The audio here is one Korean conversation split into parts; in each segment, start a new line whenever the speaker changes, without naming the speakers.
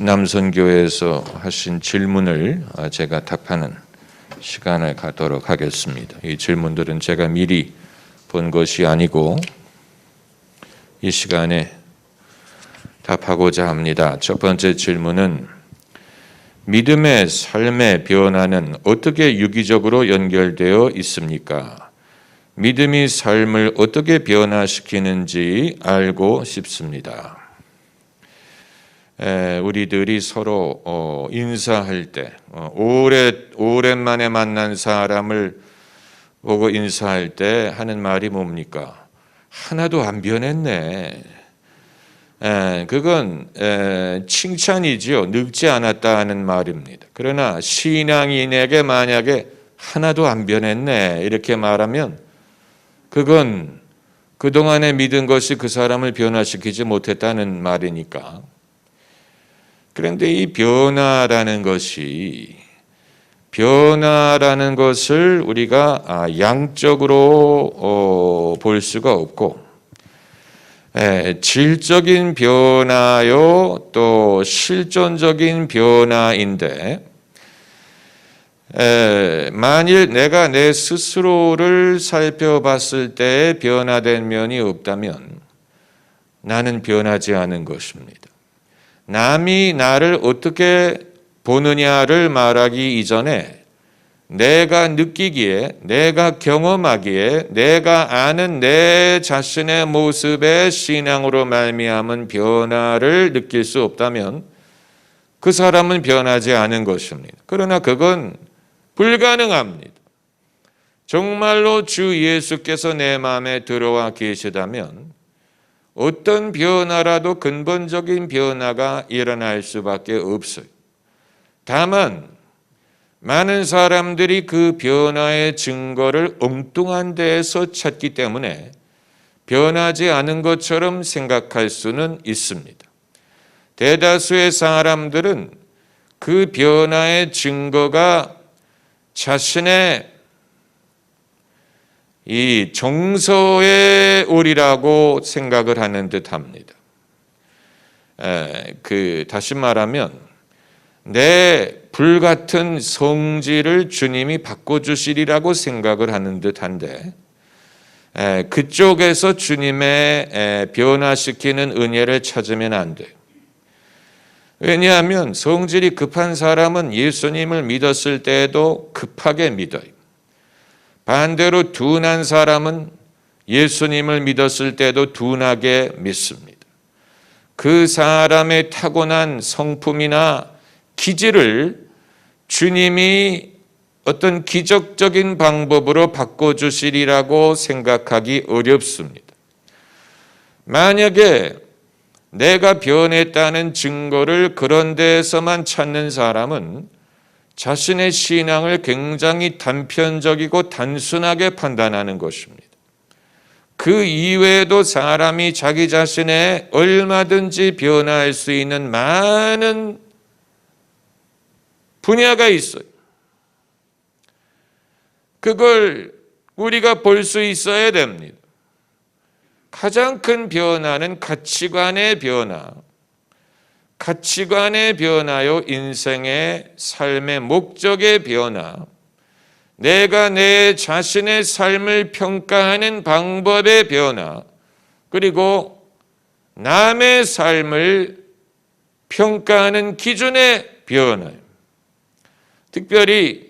남선교회에서 하신 질문을 제가 답하는 시간을 갖도록 하겠습니다. 이 질문들은 제가 미리 본 것이 아니고 이 시간에 답하고자 합니다. 첫 번째 질문은 믿음의 삶의 변화는 어떻게 유기적으로 연결되어 있습니까? 믿음이 삶을 어떻게 변화시키는지 알고 싶습니다. 우리들이 서로 인사할 때 오랜만에 만난 사람을 보고 인사할 때 하는 말이 뭡니까? 하나도 안 변했네. 그건 칭찬이지요. 늙지 않았다 하는 말입니다. 그러나 신앙인에게 만약에 하나도 안 변했네 이렇게 말하면 그건 그동안에 믿은 것이 그 사람을 변화시키지 못했다는 말이니까. 그런데 이 변화라는 것을 우리가 양적으로 볼 수가 없고 질적인 변화요 또 실존적인 변화인데 만일 내가 내 스스로를 살펴봤을 때 변화된 면이 없다면 나는 변하지 않은 것입니다. 남이 나를 어떻게 보느냐를 말하기 이전에 내가 느끼기에, 내가 경험하기에, 내가 아는 내 자신의 모습의 신앙으로 말미암은 변화를 느낄 수 없다면 그 사람은 변하지 않은 것입니다. 그러나 그건 불가능합니다. 정말로 주 예수께서 내 마음에 들어와 계시다면 어떤 변화라도 근본적인 변화가 일어날 수밖에 없어요. 다만 많은 사람들이 그 변화의 증거를 엉뚱한 데에서 찾기 때문에 변하지 않은 것처럼 생각할 수는 있습니다. 대다수의 사람들은 그 변화의 증거가 자신의 이 정서의 오리라고 생각을 하는 듯합니다. 다시 말하면 내 불같은 성질을 주님이 바꿔주시리라고 생각을 하는 듯한데 그쪽에서 주님의 변화시키는 은혜를 찾으면 안 돼요. 왜냐하면 성질이 급한 사람은 예수님을 믿었을 때에도 급하게 믿어요. 반대로 둔한 사람은 예수님을 믿었을 때도 둔하게 믿습니다. 그 사람의 타고난 성품이나 기질을 주님이 어떤 기적적인 방법으로 바꿔주시리라고 생각하기 어렵습니다. 만약에 내가 변했다는 증거를 그런 데에서만 찾는 사람은 자신의 신앙을 굉장히 단편적이고 단순하게 판단하는 것입니다. 그 이외에도 사람이 자기 자신의 얼마든지 변화할 수 있는 많은 분야가 있어요. 그걸 우리가 볼 수 있어야 됩니다. 가장 큰 변화는 가치관의 변화. 가치관의 변화요, 인생의 삶의 목적의 변화, 내가 내 자신의 삶을 평가하는 방법의 변화, 그리고 남의 삶을 평가하는 기준의 변화. 특별히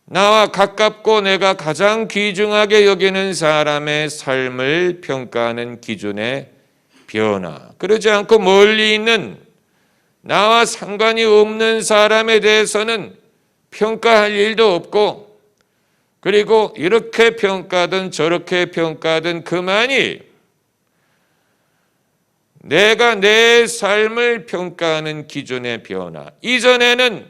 나와 가깝고 내가 가장 귀중하게 여기는 사람의 삶을 평가하는 기준의 변화. 그러지 않고 멀리 있는 나와 상관이 없는 사람에 대해서는 평가할 일도 없고 그리고 이렇게 평가든 저렇게 평가든 그만이 내가 내 삶을 평가하는 기준의 변화. 이전에는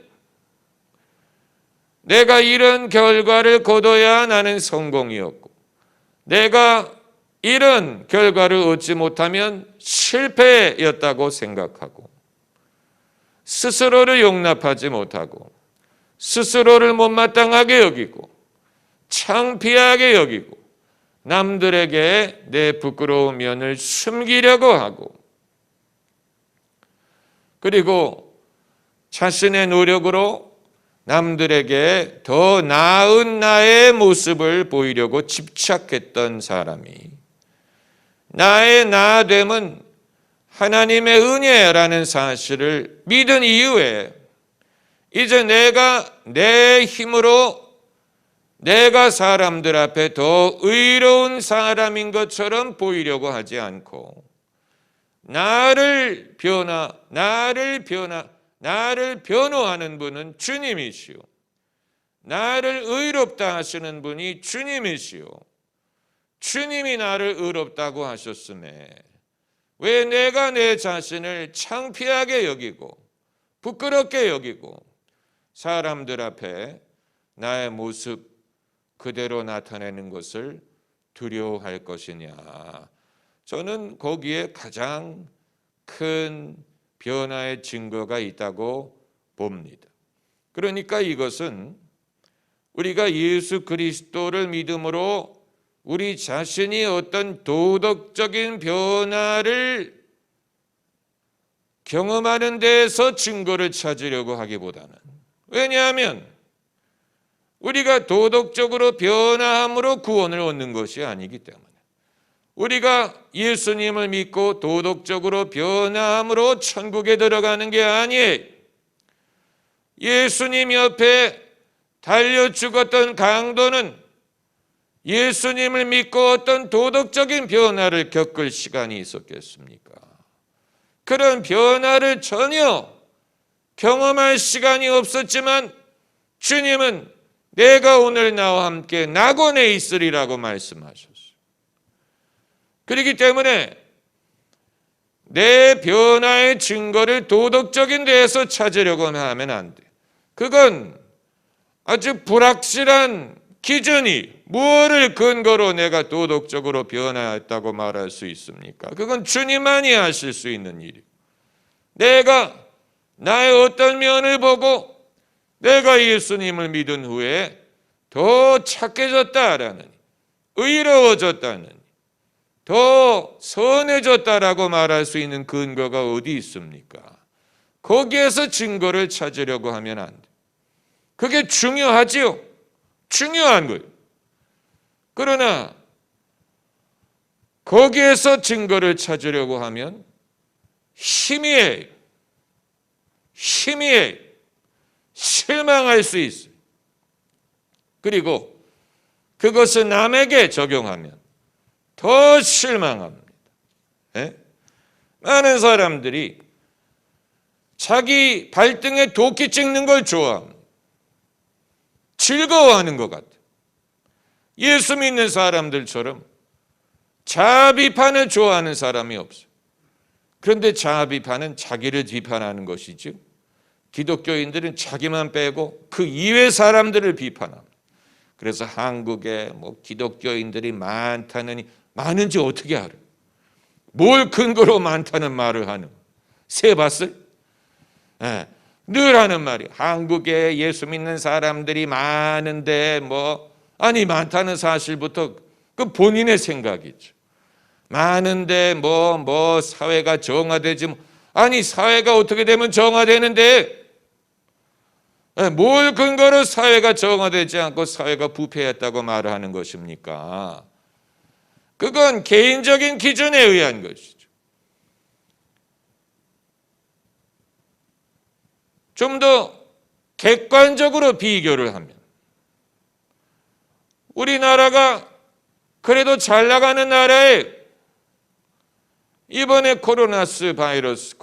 내가 이런 결과를 거둬야 나는 성공이었고 내가 이런 결과를 얻지 못하면 실패였다고 생각하고 스스로를 용납하지 못하고 스스로를 못마땅하게 여기고 창피하게 여기고 남들에게 내 부끄러운 면을 숨기려고 하고 그리고 자신의 노력으로 남들에게 더 나은 나의 모습을 보이려고 집착했던 사람이 나의 나됨은 하나님의 은혜라는 사실을 믿은 이후에 이제 내가 내 힘으로 내가 사람들 앞에 더 의로운 사람인 것처럼 보이려고 하지 않고 나를 변호하는 분은 주님이시오. 나를 의롭다 하시는 분이 주님이시오. 주님이 나를 의롭다고 하셨음에 왜 내가 내 자신을 창피하게 여기고 부끄럽게 여기고 사람들 앞에 나의 모습 그대로 나타내는 것을 두려워할 것이냐. 저는 거기에 가장 큰 변화의 증거가 있다고 봅니다. 그러니까 이것은 우리가 예수 그리스도를 믿음으로 우리 자신이 어떤 도덕적인 변화를 경험하는 데에서 증거를 찾으려고 하기보다는, 왜냐하면 우리가 도덕적으로 변화함으로 구원을 얻는 것이 아니기 때문에, 우리가 예수님을 믿고 도덕적으로 변화함으로 천국에 들어가는 게 아니에요. 예수님 옆에 달려 죽었던 강도는 예수님을 믿고 어떤 도덕적인 변화를 겪을 시간이 있었겠습니까? 그런 변화를 전혀 경험할 시간이 없었지만 주님은 내가 오늘 나와 함께 낙원에 있으리라고 말씀하셨어요. 그렇기 때문에 내 변화의 증거를 도덕적인 데에서 찾으려고 하면 안 돼. 그건 아주 불확실한 기준이, 무엇을 근거로 내가 도덕적으로 변화했다고 말할 수 있습니까? 그건 주님만이 하실 수 있는 일이고, 내가 나의 어떤 면을 보고 내가 예수님을 믿은 후에 더 착해졌다라는, 의로워졌다는, 더 선해졌다라고 말할 수 있는 근거가 어디 있습니까? 거기에서 증거를 찾으려고 하면 안 돼. 그게 중요하지요. 중요한 거예요. 그러나 거기에서 증거를 찾으려고 하면 희미해요. 실망할 수 있어요. 그리고 그것을 남에게 적용하면 더 실망합니다. 예? 많은 사람들이 자기 발등에 도끼 찍는 걸 좋아합니다. 즐거워하는 것 같아요. 예수 믿는 사람들처럼 자아 비판을 좋아하는 사람이 없어요. 그런데 자아 비판은 자기를 비판하는 것이죠. 기독교인들은 자기만 빼고 그 이외 사람들을 비판합니다. 그래서 한국에 기독교인들이 많은지 어떻게 알아요? 뭘 근거로 많다는 말을 하는? 세봤어요? 네. 늘 하는 말이, 한국에 예수 믿는 사람들이 많은데 많다는 사실부터 그 본인의 생각이죠. 많은데 사회가 정화되지, 사회가 어떻게 되면 정화되는데, 뭘 근거로 사회가 정화되지 않고 사회가 부패했다고 말을 하는 것입니까? 그건 개인적인 기준에 의한 것이죠. 좀 더 객관적으로 비교를 하면 우리나라가 그래도 잘 나가는 나라에 이번에 코로나 바이러스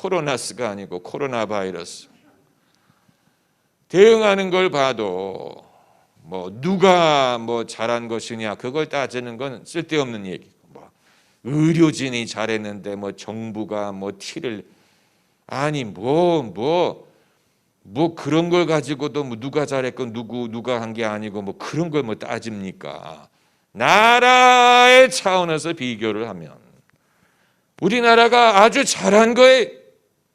대응하는 걸 봐도 누가 잘한 것이냐, 그걸 따지는 건 쓸데없는 얘기고, 의료진이 잘했는데 정부가 티를, 그런 걸 가지고도 누가 잘했건 누가 한 게 아니고 그런 걸 따집니까? 나라의 차원에서 비교를 하면 우리나라가 아주 잘한 거에,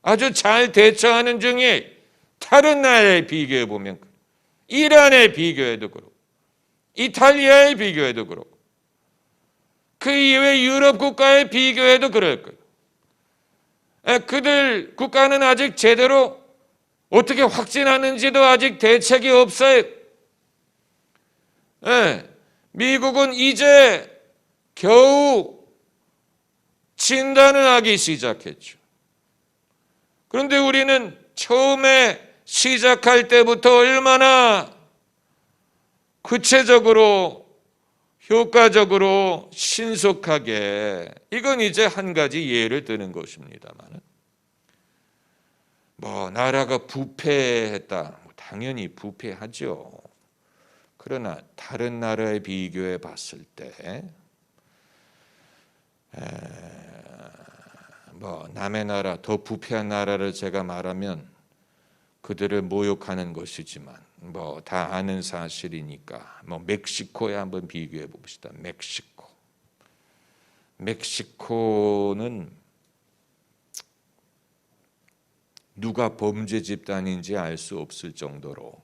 아주 잘 대처하는 중에 다른 나라에 비교해 보면, 이란에 비교해도 그렇고 이탈리아에 비교해도 그렇고 그 이외 유럽 국가에 비교해도 그럴 거예요. 그들 국가는 아직 제대로 어떻게 확진하는지도 아직 대책이 없어요. 미국은 이제 겨우 진단을 하기 시작했죠. 그런데 우리는 처음에 시작할 때부터 얼마나 구체적으로 효과적으로 신속하게, 이건 이제 한 가지 예를 드는 것입니다만, 나라가 부패했다, 당연히 부패하죠. 그러나 다른 나라에 비교해 봤을 때 남의 나라, 더 부패한 나라를 제가 말하면 그들을 모욕하는 것이지만 다 아는 사실이니까 멕시코에 한번 비교해 봅시다. 멕시코는 누가 범죄 집단인지 알 수 없을 정도로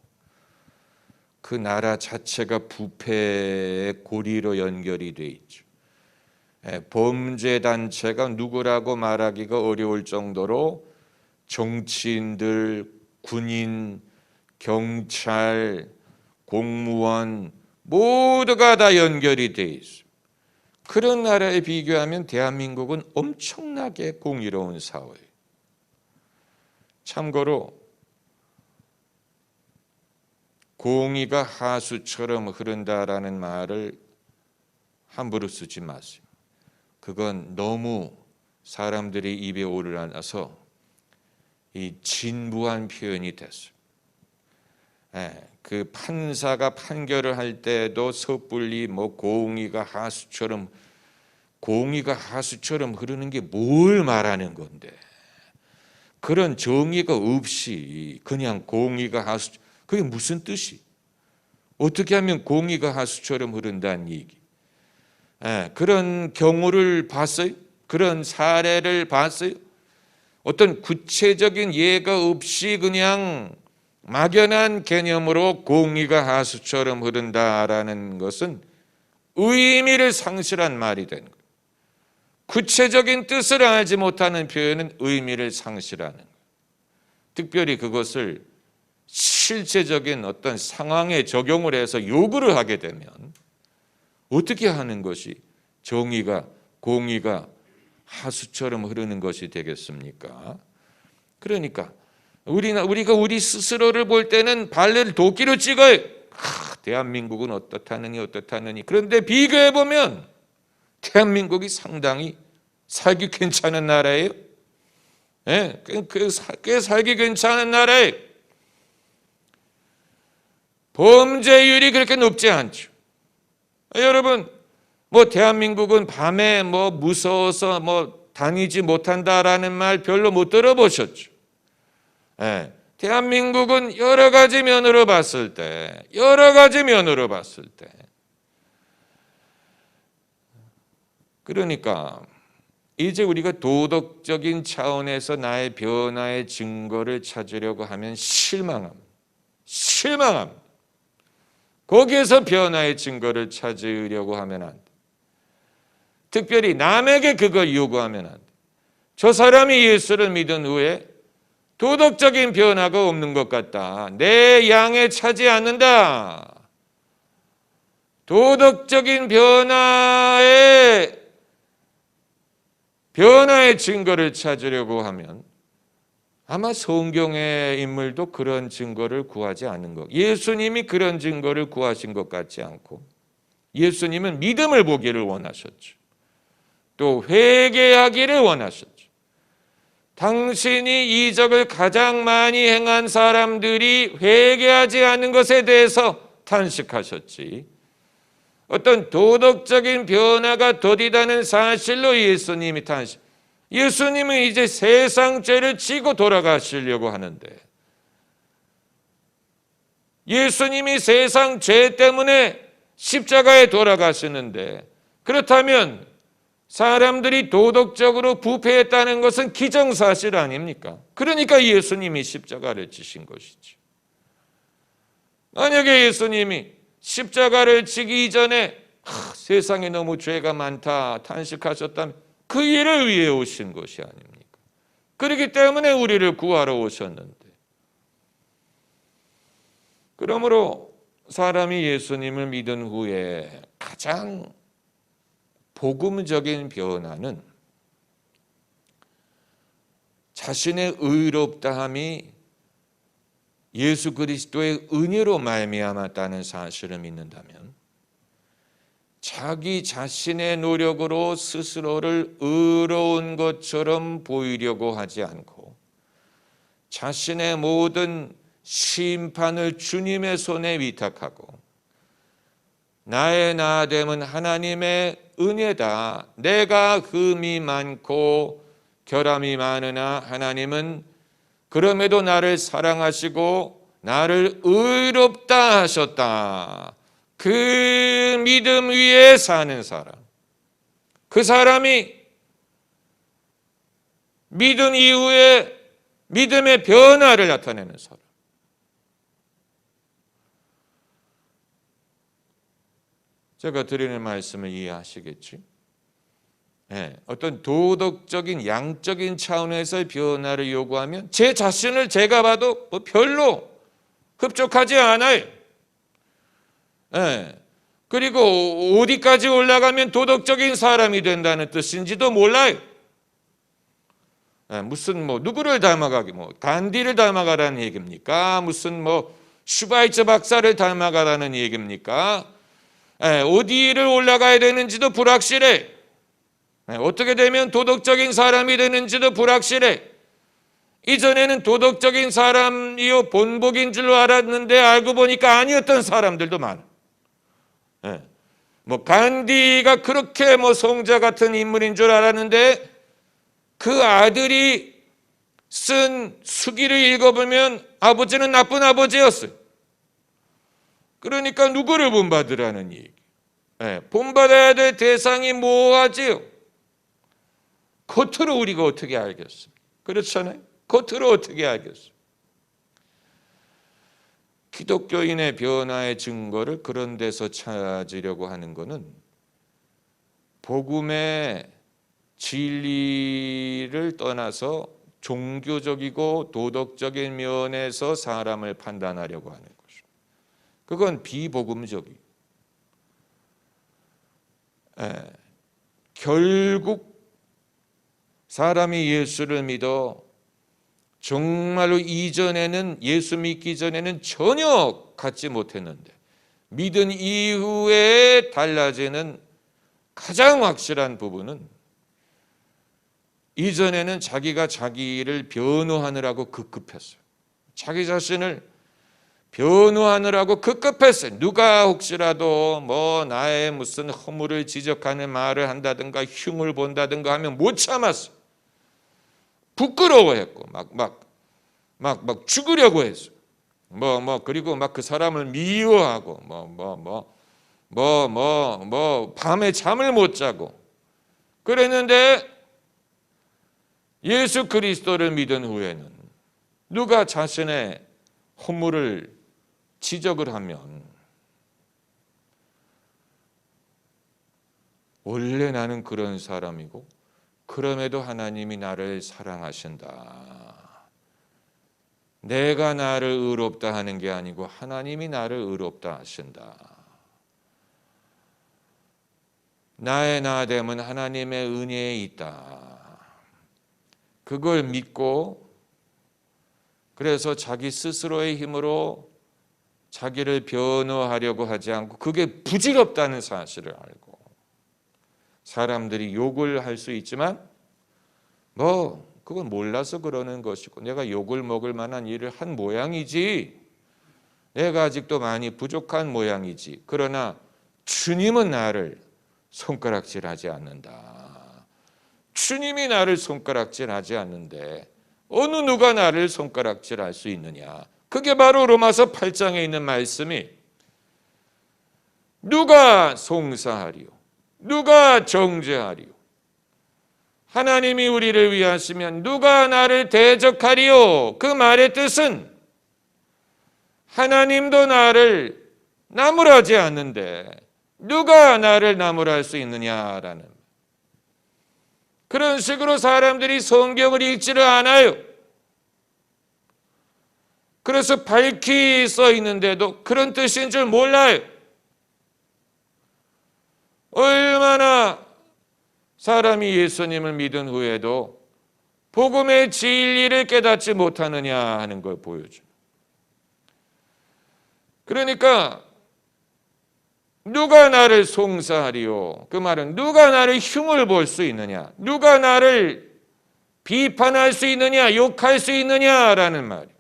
그 나라 자체가 부패의 고리로 연결이 돼 있죠. 범죄 단체가 누구라고 말하기가 어려울 정도로 정치인들, 군인, 경찰, 공무원 모두가 다 연결이 돼 있어요. 그런 나라에 비교하면 대한민국은 엄청나게 공의로운 사회예요. 참고로 공의가 하수처럼 흐른다라는 말을 함부로 쓰지 마세요. 그건 너무 사람들이 입에 오르나서 이 진부한 표현이 됐어요. 그 판사가 판결을 할 때도 섣불리 공의가 하수처럼 흐르는 게 뭘 말하는 건데, 그런 정의가 없이 그냥 공의가 하수, 그게 무슨 뜻이? 어떻게 하면 공의가 하수처럼 흐른다는 얘기? 그런 경우를 봤어요? 그런 사례를 봤어요? 어떤 구체적인 예가 없이 그냥 막연한 개념으로 공의가 하수처럼 흐른다라는 것은 의미를 상실한 말이 되는 거예요. 구체적인 뜻을 알지 못하는 표현은 의미를 상실하는 거예요. 특별히 그것을 실제적인 어떤 상황에 적용을 해서 요구를 하게 되면 어떻게 하는 것이 정의가, 공의가 하수처럼 흐르는 것이 되겠습니까? 그러니까 우리가 우리 스스로를 볼 때는 발을 도끼로 찍어요. 대한민국은 어떻다느니. 그런데 비교해 보면 대한민국이 상당히 살기 괜찮은 나라예요. 꽤 살기 괜찮은 나라예요. 범죄율이 그렇게 높지 않죠. 여러분, 대한민국은 밤에 무서워서 다니지 못한다라는 말 별로 못 들어보셨죠? 대한민국은 여러 가지 면으로 봤을 때 그러니까 이제 우리가 도덕적인 차원에서 나의 변화의 증거를 찾으려고 하면 실망합니다. 거기에서 변화의 증거를 찾으려고 하면 안 돼. 특별히 남에게 그걸 요구하면 안 돼. 저 사람이 예수를 믿은 후에 도덕적인 변화가 없는 것 같다, 내 양에 차지 않는다. 도덕적인 변화의 증거를 찾으려고 하면 아마 성경의 인물도 그런 증거를 구하지 않는 것. 예수님이 그런 증거를 구하신 것 같지 않고, 예수님은 믿음을 보기를 원하셨죠. 또 회개하기를 원하셨죠. 당신이 이적을 가장 많이 행한 사람들이 회개하지 않는 것에 대해서 탄식하셨지, 어떤 도덕적인 변화가 더디다는 사실로 예수님이 예수님은 이제 세상 죄를 지고 돌아가시려고 하는데, 예수님이 세상 죄 때문에 십자가에 돌아가시는데, 그렇다면 사람들이 도덕적으로 부패했다는 것은 기정사실 아닙니까? 그러니까 예수님이 십자가를 지신 것이죠. 만약에 예수님이 십자가를 지기 이전에 세상에 너무 죄가 많다 탄식하셨다면 그 일을 위해 오신 것이 아닙니까? 그렇기 때문에 우리를 구하러 오셨는데. 그러므로 사람이 예수님을 믿은 후에 가장 복음적인 변화는 자신의 의롭다함이 예수 그리스도의 은혜로 말미암았다는 사실을 믿는다면 자기 자신의 노력으로 스스로를 의로운 것처럼 보이려고 하지 않고 자신의 모든 심판을 주님의 손에 위탁하고 나의 나됨은 하나님의 은혜다. 내가 흠이 많고 결함이 많으나 하나님은 그럼에도 나를 사랑하시고 나를 의롭다 하셨다. 그 믿음 위에 사는 사람, 그 사람이 믿은 이후에 믿음의 변화를 나타내는 사람. 제가 드리는 말씀을 이해하시겠지? 네, 어떤 도덕적인 양적인 차원에서의 변화를 요구하면 제 자신을 제가 봐도 별로 흡족하지 않아요. 네, 그리고 어디까지 올라가면 도덕적인 사람이 된다는 뜻인지도 몰라요. 네, 무슨 누구를 닮아가기, 간디를 닮아가라는 얘기입니까? 무슨 슈바이처 박사를 닮아가라는 얘기입니까? 네, 어디를 올라가야 되는지도 불확실해. 어떻게 되면 도덕적인 사람이 되는지도 불확실해. 이전에는 도덕적인 사람이요 본복인 줄로 알았는데 알고 보니까 아니었던 사람들도 많아. 간디가 그렇게 성자 같은 인물인 줄 알았는데 그 아들이 쓴 수기를 읽어보면 아버지는 나쁜 아버지였어요. 그러니까 누구를 본받으라는 얘기. 본받아야 될 대상이 뭐하지요? 겉으로 우리가 어떻게 알겠습니까? 그렇잖아요. 겉으로 어떻게 알겠습니까? 기독교인의 변화의 증거를 그런 데서 찾으려고 하는 것은 복음의 진리를 떠나서 종교적이고 도덕적인 면에서 사람을 판단하려고 하는 것입니다. 그건 비복음적이에요. 결국 사람이 예수를 믿어 정말로 이전에는 예수 믿기 전에는 전혀 갖지 못했는데 믿은 이후에 달라지는 가장 확실한 부분은 이전에는 자기가 자기를 변호하느라고 급급했어요. 자기 자신을 변호하느라고 급급했어요. 누가 혹시라도 나의 무슨 허물을 지적하는 말을 한다든가 흉을 본다든가 하면 못 참았어요. 부끄러워했고 막 죽으려고 했어요. 그리고 그 사람을 미워하고 밤에 잠을 못 자고 그랬는데 예수 그리스도를 믿은 후에는 누가 자신의 허물을 지적을 하면 원래 나는 그런 사람이고 그럼에도 하나님이 나를 사랑하신다. 내가 나를 의롭다 하는 게 아니고 하나님이 나를 의롭다 하신다. 나의 나됨은 하나님의 은혜에 있다. 그걸 믿고 그래서 자기 스스로의 힘으로 자기를 변호하려고 하지 않고 그게 부질없다는 사실을 알고 사람들이 욕을 할 수 있지만 그건 몰라서 그러는 것이고 내가 욕을 먹을 만한 일을 한 모양이지 내가 아직도 많이 부족한 모양이지 그러나 주님은 나를 손가락질하지 않는다. 주님이 나를 손가락질하지 않는데 어느 누가 나를 손가락질할 수 있느냐. 그게 바로 로마서 8장에 있는 말씀이 누가 송사하리요 누가 정죄하리요 하나님이 우리를 위하시면 누가 나를 대적하리요. 그 말의 뜻은 하나님도 나를 나무라지 않는데 누가 나를 나무랄 수 있느냐라는 그런 식으로 사람들이 성경을 읽지를 않아요. 그래서 밝히 써 있는데도 그런 뜻인 줄 몰라요. 얼마나 사람이 예수님을 믿은 후에도 복음의 진리를 깨닫지 못하느냐 하는 걸 보여줘요. 그러니까 누가 나를 송사하리요? 그 말은 누가 나를 흉을 볼 수 있느냐? 누가 나를 비판할 수 있느냐? 욕할 수 있느냐라는 말이에요.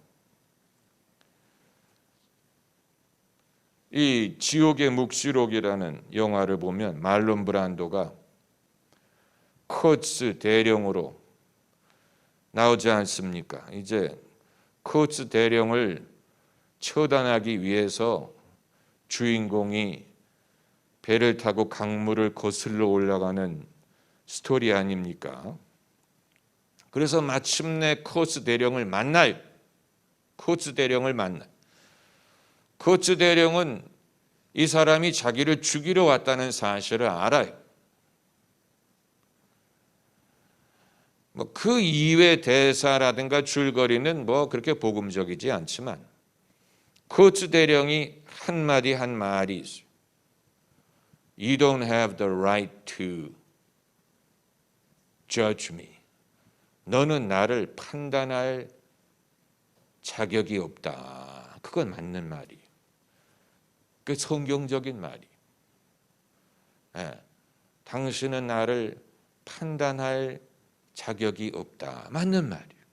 이 지옥의 묵시록이라는 영화를 보면 말론 브란도가 코츠 대령으로 나오지 않습니까? 이제 코츠 대령을 처단하기 위해서 주인공이 배를 타고 강물을 거슬러 올라가는 스토리 아닙니까? 그래서 마침내 코츠 대령을 만나요. 코츠 대령을 만나요. 코츠 대령은 이 사람이 자기를 죽이러 왔다는 사실을 알아요. 그 이외 대사라든가 줄거리는 그렇게 복음적이지 않지만 코츠 대령이 한마디 한 말이 있어요. You don't have the right to judge me. 너는 나를 판단할 자격이 없다. 그건 맞는 말이에요. 그 성경적인 말이에요. 당신은 나를 판단할 자격이 없다. 맞는 말이에요.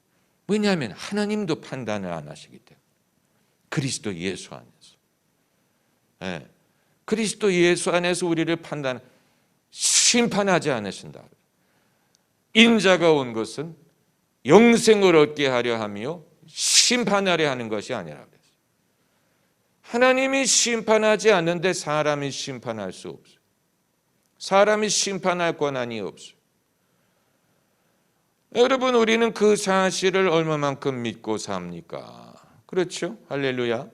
왜냐하면 하나님도 판단을 안 하시기 때문에. 그리스도 예수 안에서. 그리스도 예수 안에서 우리를 심판하지 않으신다. 인자가 온 것은 영생을 얻게 하려 하며 심판하려 하는 것이 아니라 그랬어요. 하나님이 심판하지 않는데 사람이 심판할 수 없어요. 사람이 심판할 권한이 없어요. 여러분, 우리는 그 사실을 얼마만큼 믿고 삽니까? 그렇죠? 할렐루야.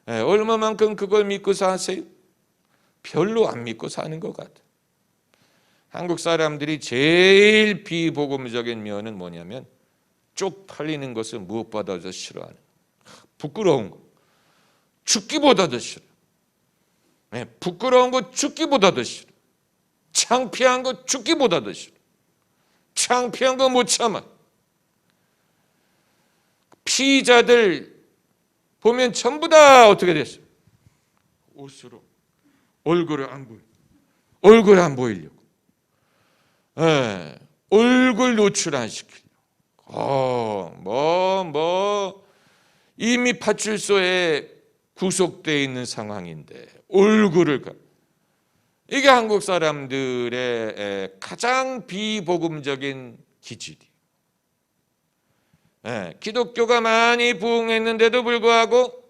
얼마만큼 그걸 믿고 사세요? 별로 안 믿고 사는 것 같아요. 한국 사람들이 제일 비복음적인 면은 뭐냐면 쪽팔리는 것을 무엇보다도 싫어하는, 부끄러운 거, 죽기보다도 싫어. 부끄러운 거 죽기보다도 싫어. 창피한 거 죽기보다도 싫어. 창피한 거 못 참아. 피의자들 보면 전부 다 어떻게 됐어요? 옷으로 얼굴을 안 보이려고. 얼굴 노출 안 시키려고. 이미 파출소에 구속되어 있는 상황인데 얼굴을 이게 한국 사람들의 가장 비복음적인 기질이에요. 기독교가 많이 부흥했는데도 불구하고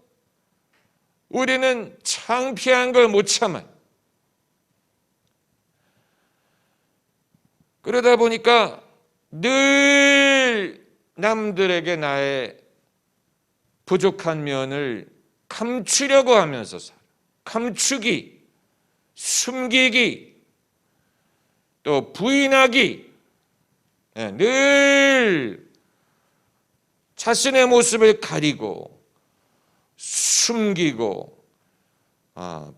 우리는 창피한 걸 못 참아요. 그러다 보니까 늘 남들에게 나의 부족한 면을 감추려고 하면서 살아요. 감추기, 숨기기, 또 부인하기, 늘 자신의 모습을 가리고 숨기고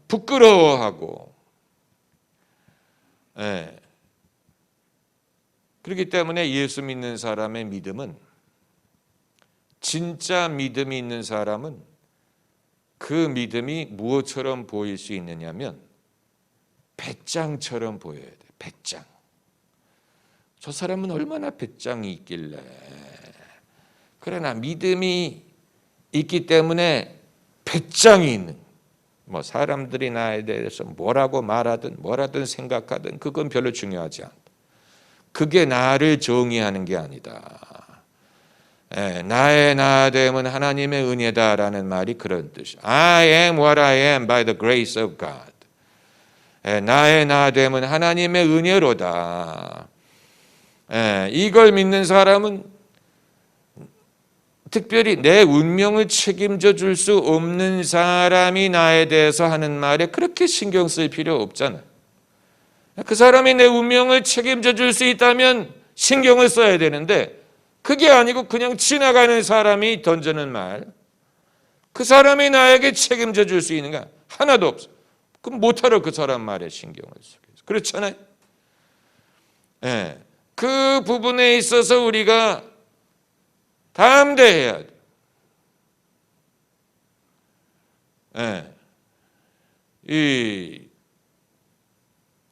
부끄러워하고. 그렇기 때문에 예수 믿는 사람의 믿음은, 진짜 믿음이 있는 사람은 그 믿음이 무엇처럼 보일 수 있느냐면 배짱처럼 보여야 돼. 배짱. 저 사람은 얼마나 배짱이 있길래. 그러나 믿음이 있기 때문에 배짱이 있는, 사람들이 나에 대해서 뭐라고 말하든 뭐라든 생각하든 그건 별로 중요하지 않다. 그게 나를 정의하는 게 아니다. 나의 나됨은 하나님의 은혜다라는 말이 그런 뜻이에요. I am what I am by the grace of God. 나의 나됨은 하나님의 은혜로다. 이걸 믿는 사람은 특별히 내 운명을 책임져 줄 수 없는 사람이 나에 대해서 하는 말에 그렇게 신경 쓸 필요 없잖아요. 그 사람이 내 운명을 책임져 줄 수 있다면 신경을 써야 되는데 그게 아니고 그냥 지나가는 사람이 던지는 말, 그 사람이 나에게 책임져 줄 수 있는 게 하나도 없어. 그럼 못하러 그 사람 말에 신경을 쓰겠어. 그렇잖아요. 예, 그 부분에 있어서 우리가 담대해야 돼. 예, 이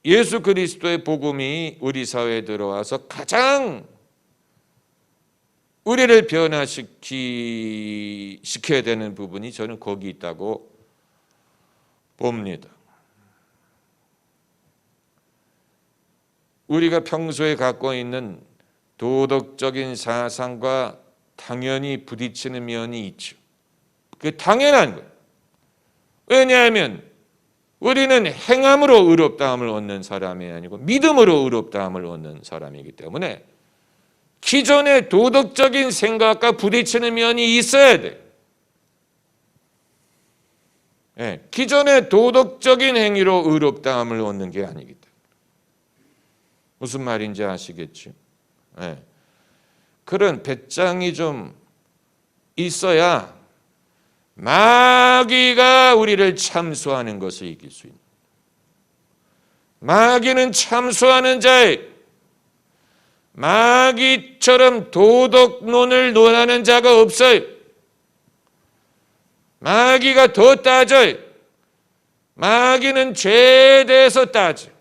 예수 그리스도의 복음이 우리 사회에 들어와서 가장 우리를 변화시켜야 되는 부분이 저는 거기 있다고 봅니다. 우리가 평소에 갖고 있는 도덕적인 사상과 당연히 부딪히는 면이 있죠. 그게 당연한 거예요. 왜냐하면 우리는 행함으로 의롭다함을 얻는 사람이 아니고 믿음으로 의롭다함을 얻는 사람이기 때문에 기존의 도덕적인 생각과 부딪히는 면이 있어야 돼. 예, 기존의 도덕적인 행위로 의롭다함을 얻는 게 아니기 때문에. 무슨 말인지 아시겠죠? 예, 그런 배짱이 좀 있어야 마귀가 우리를 참소하는 것을 이길 수 있는. 마귀는 참소하는 자의, 마귀처럼 도덕론을 논하는 자가 없어요. 마귀가 더 따져요. 마귀는 죄에 대해서 따져.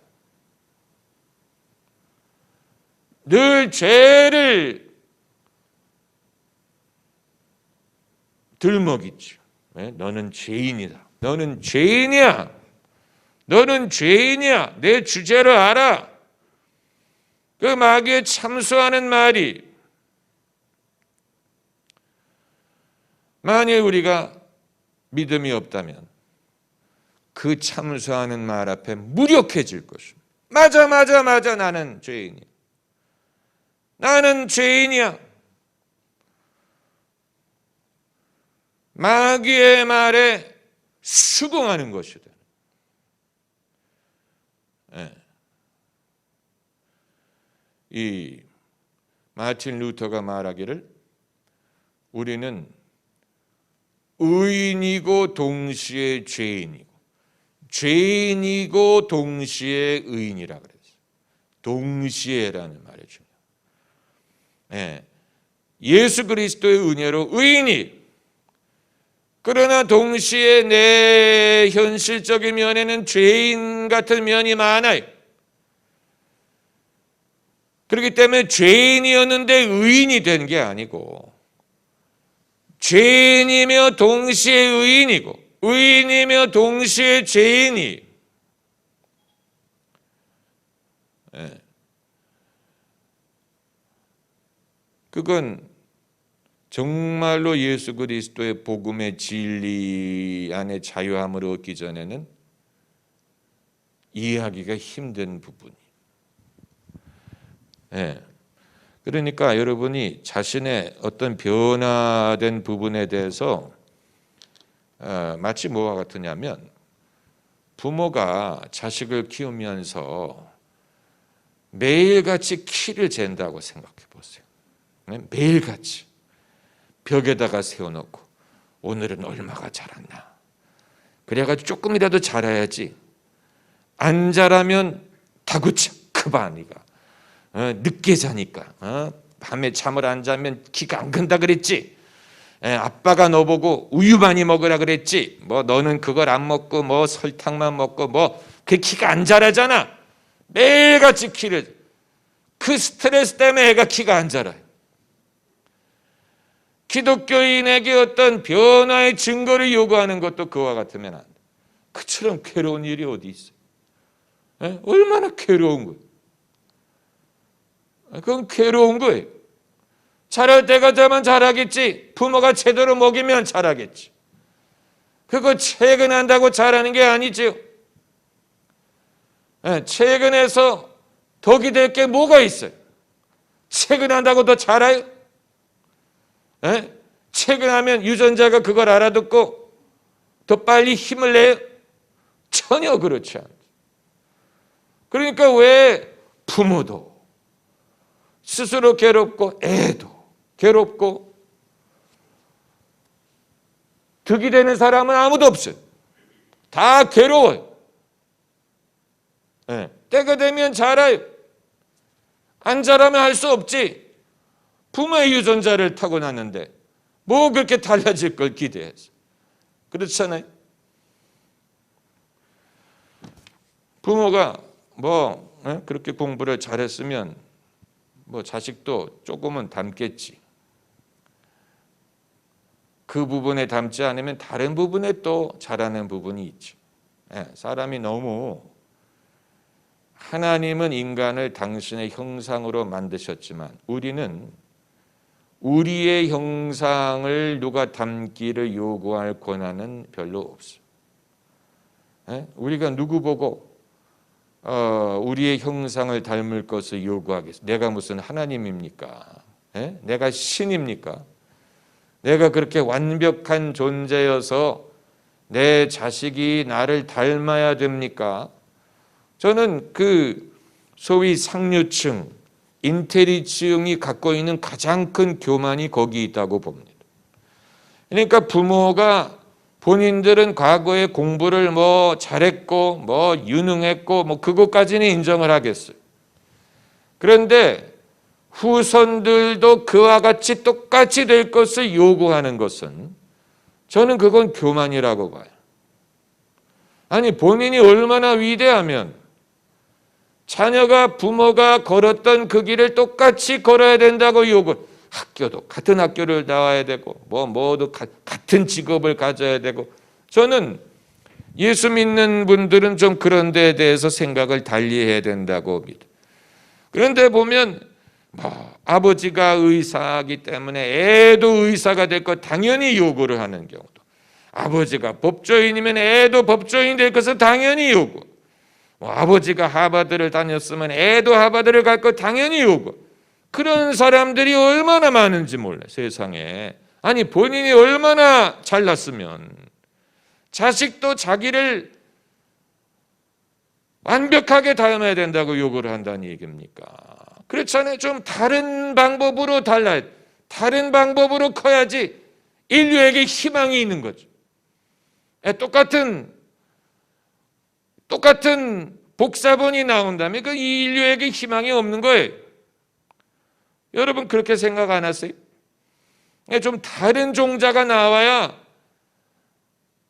늘 죄를 들먹이죠. 너는 죄인이다. 너는 죄인이야. 너는 죄인이야. 내 주제를 알아. 그 마귀에 참소하는 말이, 만일 우리가 믿음이 없다면 그 참소하는 말 앞에 무력해질 것입니다. 맞아 나는 죄인이야. 나는 죄인이야. 마귀의 말에 수긍하는 것이다. 네. 이 마틴 루터가 말하기를 우리는 의인이고 동시에 죄인이고 죄인이고 동시에 의인이라 그랬어요. 동시에라는 말이 중요해요. 네. 예수 그리스도의 은혜로 의인이, 그러나 동시에 내 현실적인 면에는 죄인 같은 면이 많아요. 그렇기 때문에 죄인이었는데 의인이 된 게 아니고 죄인이며 동시에 의인이고 의인이며 동시에 죄인이, 네. 그건 정말로 예수 그리스도의 복음의 진리 안에 자유함을 얻기 전에는 이해하기가 힘든 부분이. 네. 그러니까 여러분이 자신의 어떤 변화된 부분에 대해서 마치 뭐와 같으냐면 부모가 자식을 키우면서 매일같이 키를 잰다고 생각해 보세요. 매일같이 벽에다가 세워놓고 오늘은 얼마가 자랐나, 그래가지고 조금이라도 자라야지, 안 자라면 다구쳐 크바니가 늦게 자니까 밤에 잠을 안 자면 키가 안 큰다 그랬지, 아빠가 너 보고 우유 많이 먹으라 그랬지, 뭐 너는 그걸 안 먹고 뭐 설탕만 먹고 뭐 그 키가 안 자라잖아. 매일같이 키를, 그 스트레스 때문에 애가 키가 안 자라요. 기독교인에게 어떤 변화의 증거를 요구하는 것도 그와 같으면 안 돼. 그처럼 괴로운 일이 어디 있어요? 얼마나 괴로운 거예요. 그건 괴로운 거예요. 자랄 때가 되면 자라겠지. 부모가 제대로 먹이면 자라겠지. 그거 퇴근한다고 자라는 게 아니죠. 퇴근해서 덕이 될 게 뭐가 있어요? 퇴근한다고 더 자라요? 퇴근하면 유전자가 그걸 알아듣고 더 빨리 힘을 내요? 전혀 그렇지 않죠. 그러니까 왜 부모도 스스로 괴롭고 애도 괴롭고 득이 되는 사람은 아무도 없어요. 다 괴로워요. 네. 때가 되면 자라요. 안 자라면 할 수 없지. 부모의 유전자를 타고났는데 뭐 그렇게 달라질 걸 기대해서. 그렇잖아요. 부모가 그렇게 공부를 잘했으면 자식도 조금은 닮겠지. 그 부분에 닮지 않으면 다른 부분에 또 잘하는 부분이 있지. 사람이 너무 하나님은 인간을 당신의 형상으로 만드셨지만 우리는 우리의 형상을 누가 닮기를 요구할 권한은 별로 없어요. 우리가 누구 보고 우리의 형상을 닮을 것을 요구하겠어요? 내가 무슨 하나님입니까? 내가 신입니까? 내가 그렇게 완벽한 존재여서 내 자식이 나를 닮아야 됩니까? 저는 그 소위 상류층, 인텔리층이 갖고 있는 가장 큰 교만이 거기 있다고 봅니다. 그러니까 부모가 본인들은 과거에 공부를 잘했고 유능했고 그것까지는 인정을 하겠어요. 그런데 후손들도 그와 같이 똑같이 될 것을 요구하는 것은 저는 그건 교만이라고 봐요. 아니 본인이 얼마나 위대하면 자녀가 부모가 걸었던 그 길을 똑같이 걸어야 된다고 요구. 학교도 같은 학교를 나와야 되고 모두 같은 직업을 가져야 되고. 저는 예수 믿는 분들은 좀 그런 데에 대해서 생각을 달리해야 된다고 믿어요. 그런데 보면 아버지가 의사이기 때문에 애도 의사가 될 것 당연히 요구를 하는 경우도, 아버지가 법조인이면 애도 법조인이 될 것을 당연히 요구, 아버지가 하버드를 다녔으면 애도 하버드를 갈 것 당연히 요구. 그런 사람들이 얼마나 많은지 몰라요, 세상에. 아니 본인이 얼마나 잘났으면 자식도 자기를 완벽하게 닮아야 된다고 요구를 한다는 얘기입니까? 그렇잖아요. 좀 다른 방법으로 달라야 돼. 다른 방법으로 커야지 인류에게 희망이 있는 거죠. 똑같은 복사본이 나온다면 그 인류에게 희망이 없는 거예요. 여러분 그렇게 생각 안 하세요? 좀 다른 종자가 나와야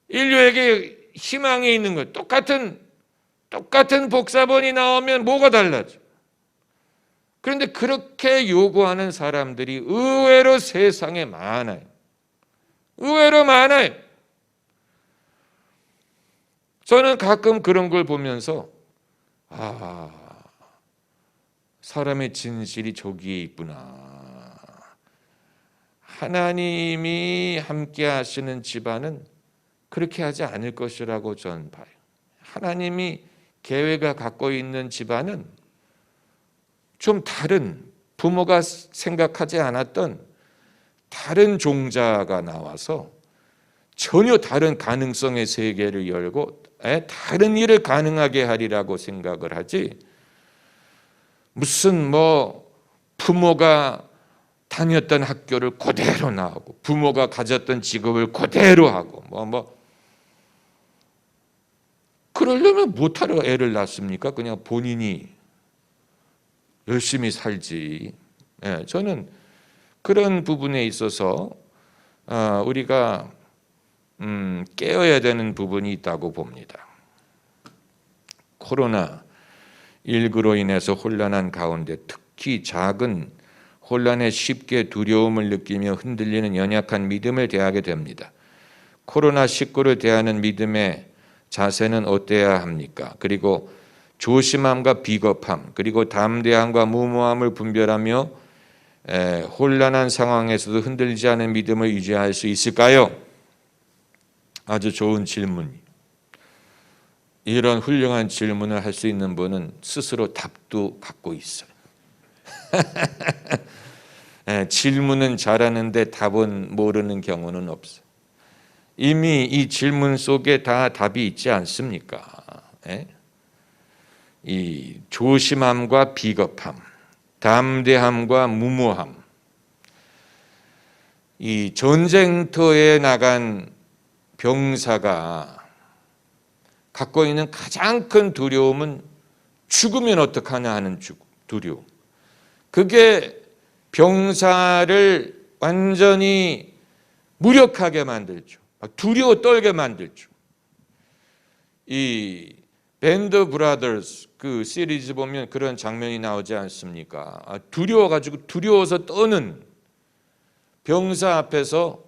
인류에게 희망이 있는 거예요. 똑같은 복사본이 나오면 뭐가 달라져? 그런데 그렇게 요구하는 사람들이 의외로 세상에 많아요. 의외로 많아요. 저는 가끔 그런 걸 보면서 사람의 진실이 저기에 있구나. 하나님이 함께 하시는 집안은 그렇게 하지 않을 것이라고 저는 봐요. 하나님이 계획을 갖고 있는 집안은 좀 다른, 부모가 생각하지 않았던 다른 종자가 나와서 전혀 다른 가능성의 세계를 열고 다른 일을 가능하게 하리라고 생각을 하지, 무슨 부모가 다녔던 학교를 그대로 나오고 부모가 가졌던 직업을 그대로 하고 그러려면 못하러 애를 낳습니까? 그냥 본인이 열심히 살지. 저는 그런 부분에 있어서 우리가 깨어야 되는 부분이 있다고 봅니다. 코로나19로 인해서 혼란한 가운데 특히 작은 혼란에 쉽게 두려움을 느끼며 흔들리는 연약한 믿음을 대하게 됩니다. 코로나19를 대하는 믿음의 자세는 어때야 합니까? 그리고 조심함과 비겁함, 그리고 담대함과 무모함을 분별하며 혼란한 상황에서도 흔들리지 않은 믿음을 유지할 수 있을까요? 아주 좋은 질문이. 이런 훌륭한 질문을 할 수 있는 분은 스스로 답도 갖고 있어요. 질문은 잘하는데 답은 모르는 경우는 없어요. 이미 이 질문 속에 다 답이 있지 않습니까? 이 조심함과 비겁함, 담대함과 무모함, 이 전쟁터에 나간 병사가 갖고 있는 가장 큰 두려움은 죽으면 어떡하냐 하는 두려움. 그게 병사를 완전히 무력하게 만들죠. 두려워 떨게 만들죠. 이 밴드 브라더스 그 시리즈 보면 그런 장면이 나오지 않습니까? 두려워서 떠는 병사 앞에서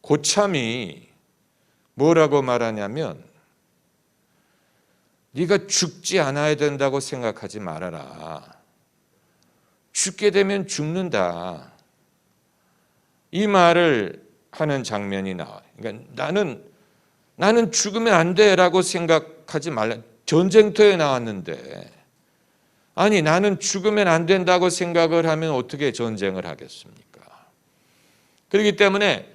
고참이 뭐라고 말하냐면, 네가 죽지 않아야 된다고 생각하지 말아라. 죽게 되면 죽는다. 이 말을 하는 장면이 나와요. 그러니까 나는 죽으면 안 돼라고 생각하지 말라. 전쟁터에 나왔는데, 아니 나는 죽으면 안 된다고 생각을 하면 어떻게 전쟁을 하겠습니까? 그렇기 때문에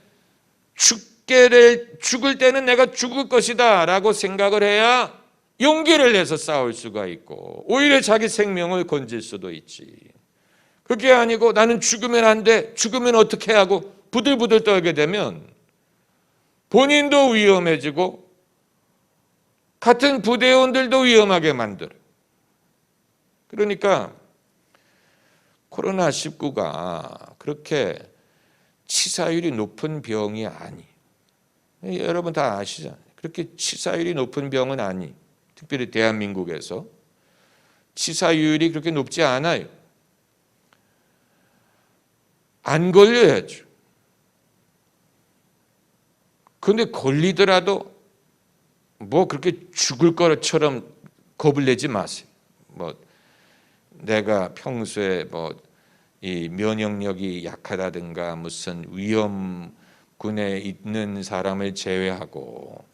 죽을 때는 내가 죽을 것이다 라고 생각을 해야 용기를 내서 싸울 수가 있고 오히려 자기 생명을 건질 수도 있지. 그게 아니고 나는 죽으면 안 돼, 죽으면 어떻게 하고 부들부들 떨게 되면 본인도 위험해지고 같은 부대원들도 위험하게 만들어요. 그러니까 코로나19가 그렇게 치사율이 높은 병이 아니. 여러분 다 아시잖아요. 그렇게 치사율이 높은 병은 아니. 특별히 대한민국에서 치사율이 그렇게 높지 않아요. 안 걸려야죠. 그런데 걸리더라도 뭐 그렇게 죽을 것처럼 겁을 내지 마세요. 뭐 내가 평소에 뭐 이 면역력이 약하다든가 무슨 위험군에 있는 사람을 제외하고,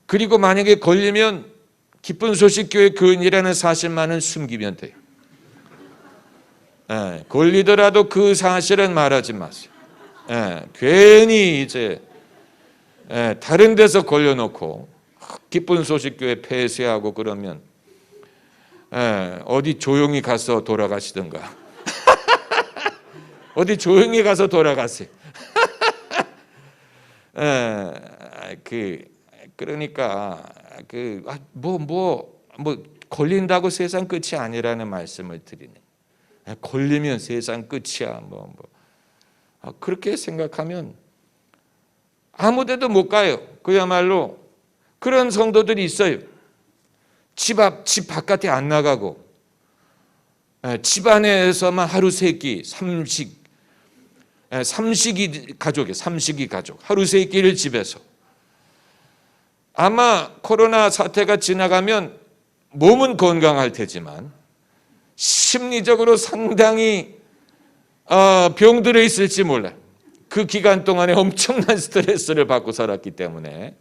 그리고 만약에 걸리면 기쁜 소식 교회 교인이라는 사실만은 숨기면 돼요. 걸리더라도 그 사실은 말하지 마세요. 괜히 이제 다른 데서 걸려놓고 기쁜 소식 교회 폐쇄하고 그러면 어디 조용히 가서 돌아가시든가. 어디 조용히 가서 돌아가세요. 그러니까 뭐 걸린다고 세상 끝이 아니라는 말씀을 드리네. 걸리면 세상 끝이야. 그렇게 생각하면 아무데도 못 가요. 그야말로 그런 성도들이 있어요. 집 바깥에 안 나가고 집 안에서만 하루 세 끼 삼식이 가족 하루 세 끼를 집에서. 아마 코로나 사태가 지나가면 몸은 건강할 테지만 심리적으로 상당히 병들어 있을지 몰라요. 그 기간 동안에 엄청난 스트레스를 받고 살았기 때문에.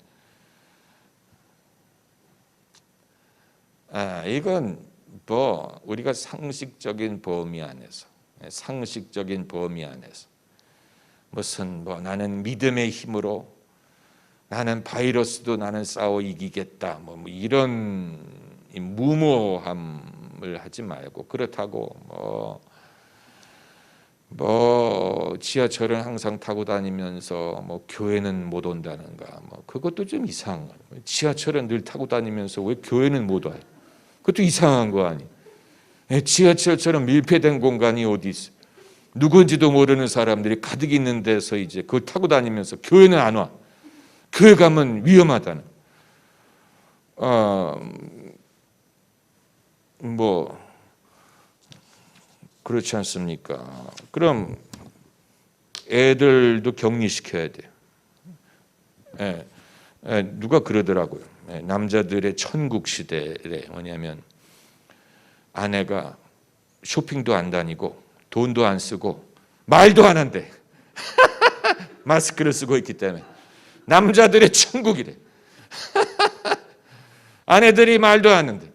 이건 뭐 우리가 상식적인 범위 안에서 무슨 나는 믿음의 힘으로 나는 바이러스도 나는 싸워 이기겠다 뭐 이런 무모함을 하지 말고, 그렇다고 지하철은 항상 타고 다니면서 교회는 못 온다는가, 그것도 좀 이상한 거예요. 지하철은 늘 타고 다니면서 왜 교회는 못 와요? 그것도 이상한 거 아니? 지하철처럼 밀폐된 공간이 어디 있어? 누군지도 모르는 사람들이 가득 있는 데서 이제 그걸 타고 다니면서 교회는 안 와. 교회 가면 위험하다는. 그렇지 않습니까? 그럼 애들도 격리시켜야 돼요. 누가 그러더라고요. 남자들의 천국 시대에 뭐냐면 아내가 쇼핑도 안 다니고 돈도 안 쓰고 말도 안 한대. 마스크를 쓰고 있기 때문에 남자들의 천국이래. 아내들이 말도 안 하는데.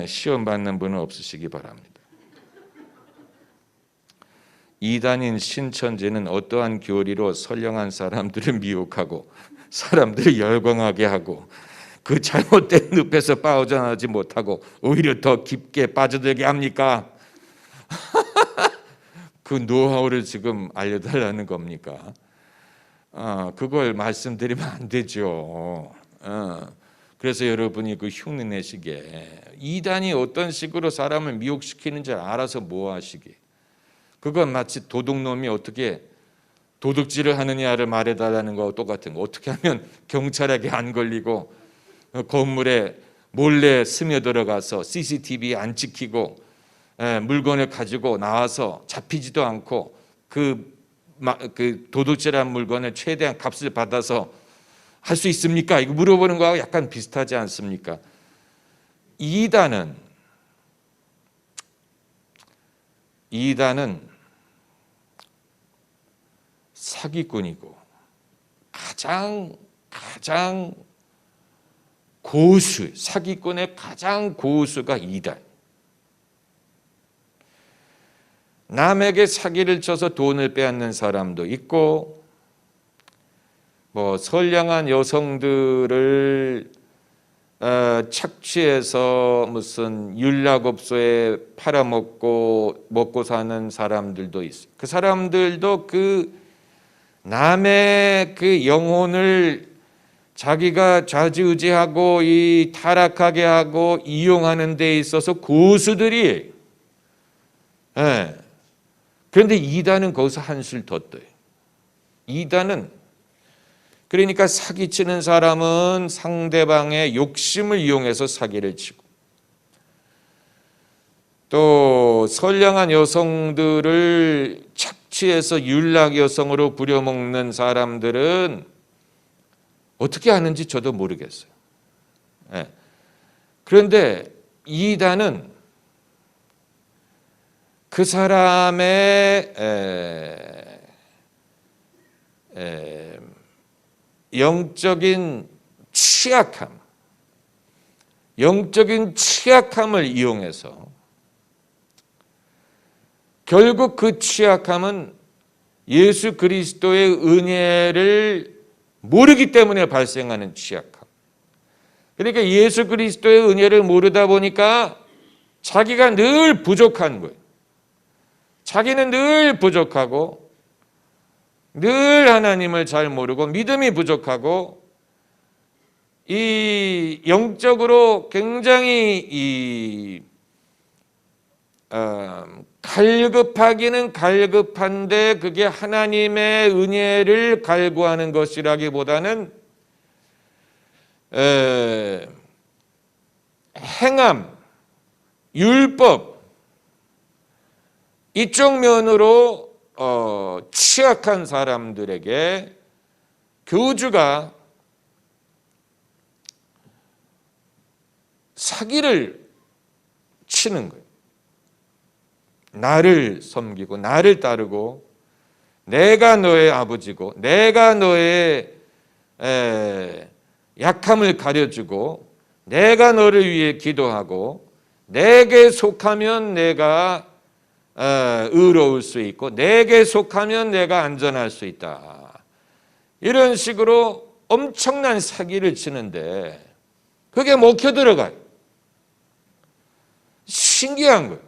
시험 받는 분은 없으시기 바랍니다. 이단인 신천지는 어떠한 교리로 선량한 사람들을 미혹하고 사람들을 열광하게 하고 그 잘못된 늪에서 빠져나오지 못하고 오히려 더 깊게 빠져들게 합니까? 그 노하우를 지금 알려달라는 겁니까? 그걸 말씀드리면 안 되죠. 그래서 여러분이 그 흉내 내시게 이단이 어떤 식으로 사람을 미혹시키는지 알아서 뭐 하시기. 그건 마치 도둑놈이 어떻게 도둑질을 하느냐를 말해달라는 거와 똑같은 거. 어떻게 하면 경찰에게 안 걸리고 건물에 몰래 스며들어가서 CCTV 안 찍히고 물건을 가지고 나와서 잡히지도 않고 그 도둑질한 물건을 최대한 값을 받아서 할 수 있습니까? 이거 물어보는 거하고 약간 비슷하지 않습니까? 이단은 사기꾼이고 가장 고수, 사기꾼의 가장 고수가 이단. 남에게 사기를 쳐서 돈을 빼앗는 사람도 있고, 선량한 여성들을 착취해서 무슨 윤락업소에 팔아먹고 먹고 사는 사람들도 있어요. 그 사람들도 그 남의 그 영혼을 자기가 좌지우지하고 이 타락하게 하고 이용하는 데 있어서 고수들이. 그런데 이단은 거기서 한술 더 떠요. 이단은 그러니까 사기치는 사람은 상대방의 욕심을 이용해서 사기를 치고, 또 선량한 여성들을 착취해서 윤락 여성으로 부려먹는 사람들은 어떻게 하는지 저도 모르겠어요. 그런데 이단은 그 사람의 영적인 취약함을 이용해서 결국 그 취약함은 예수 그리스도의 은혜를 모르기 때문에 발생하는 취약함. 그러니까 예수 그리스도의 은혜를 모르다 보니까 자기가 늘 부족한 거예요. 자기는 늘 부족하고 늘 하나님을 잘 모르고 믿음이 부족하고 이 영적으로 굉장히 갈급하기는 갈급한데 그게 하나님의 은혜를 갈구하는 것이라기보다는 행함, 율법 이쪽 면으로 취약한 사람들에게 교주가 사기를 치는 거예요. 나를 섬기고 나를 따르고 내가 너의 아버지고 내가 너의 약함을 가려주고 내가 너를 위해 기도하고 내게 속하면 내가 의로울 수 있고 내게 속하면 내가 안전할 수 있다. 이런 식으로 엄청난 사기를 치는데 그게 먹혀 들어가요. 신기한 거예요.